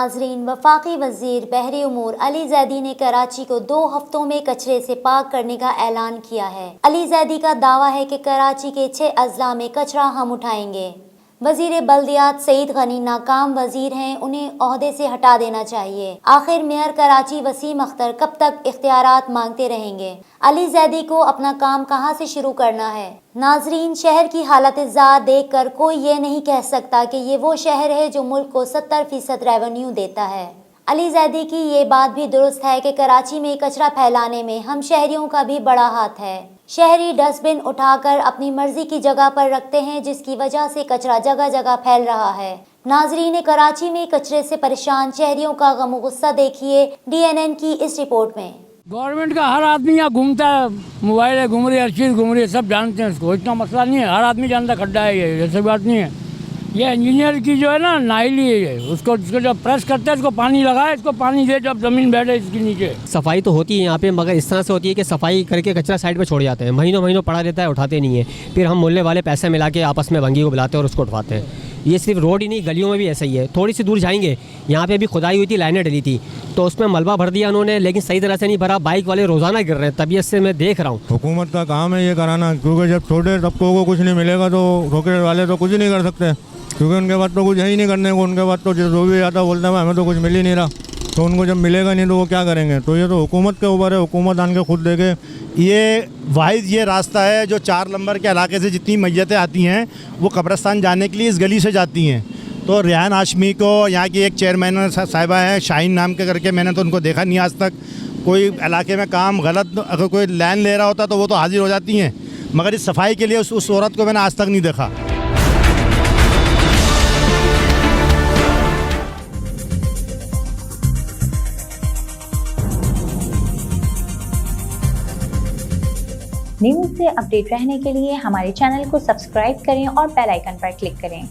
नाजरीन, वफाकी वजीर बहरी उमूर अली जैदी ने कराची को 2 हफ्तों में कचरे से पाक करने का ऐलान किया है। अली जैदी का दावा है कि कराची के 6 अजला में कचरा हम उठाएंगे। वजीर बल्दियात सईद गनी नाकाम वजीर हैं, उन्हें ओहदे से हटा देना चाहिए। आखिर मेयर कराची वसीम अख्तर कब तक इख्तियारात मांगते रहेंगे? अली जैदी को अपना काम कहां से शुरू करना है? नाजरीन, शहर की हालत देख कर कोई ये नहीं कह सकता कि ये वो शहर है जो मुल्क को 70% रेवेन्यू देता है। अली जैदी की ये बात भी दुरुस्त है कि कराची में कचरा फैलाने में हम शहरियों का भी बड़ा हाथ है। शहरी डस्टबिन उठाकर अपनी मर्जी की जगह पर रखते हैं, जिसकी वजह से कचरा जगह जगह फैल रहा है। नाजरीन, कराची में कचरे से परेशान शहरियों का गम गुस्सा देखिए DNN की इस रिपोर्ट में। गवर्नमेंट का हर आदमी यहाँ घूमता है, मोबाइल है, घूम रही है, हर चीज़ घूम रही है, सब जानते हैं इसको, इतना मसला नहीं है। हर आदमी जानता खड्डा है, ये ऐसी बात नहीं है। ये इंजीनियर की जो है ना नाइली है ये, उसको जब प्रेस करते हैं इसको पानी लगाए, इसको पानी दे जब ज़मीन बैठे इसके नीचे। सफाई तो होती है यहाँ पे, मगर इस तरह से होती है कि सफाई करके कचरा साइड पे छोड़ जाते हैं, महीनों महीनों पड़ा रहता है, उठाते नहीं है। फिर हम मोहल्ले वाले पैसे मिला के आपस में भंगी को बुलाते हैं और उसको उठवाते हैं। ये सिर्फ रोड ही नहीं, गलियों में भी ऐसा ही है। थोड़ी सी दूर जाएंगे, यहाँ पे अभी खुदाई हुई थी, लाइनें डली थी, तो उसमें मलबा भर दिया उन्होंने, लेकिन सही तरह से नहीं भरा। बाइक वाले रोज़ाना गिर रहे हैं, तबीयत से मैं देख रहा हूँ। हुकूमत का काम है ये कराना, क्योंकि जब छोटे तबकों को कुछ नहीं मिलेगा तो ठोकर वाले तो कुछ नहीं कर सकते, क्योंकि उनके बाद तो कुछ है ही नहीं करने को। उनके बाद तो जो भी आता बोलता है हमें तो कुछ मिल ही नहीं रहा, तो उनको जब मिलेगा नहीं तो वो क्या करेंगे? तो ये तो हुकूमत के ऊपर है, हुकूमत आन के खुद देखे। ये वाहिद ये रास्ता है जो 4 नंबर के इलाके से जितनी मैयतें आती हैं वो कब्रस्तान जाने के लिए इस गली से जाती हैं। तो रेहान हाशमी को यहाँ की एक चेयरमैन साहिबा है शाहीन नाम के करके, मैंने तो उनको देखा नहीं आज तक। कोई इलाके में काम गलत अगर कोई लाइन ले रहा होता तो वो तो हाजिर हो जाती हैं, मगर इस सफाई के लिए उस औरत को मैंने आज तक नहीं देखा। न्यूज़ से अपडेट रहने के लिए हमारे चैनल को सब्सक्राइब करें और बेल आइकन पर क्लिक करें।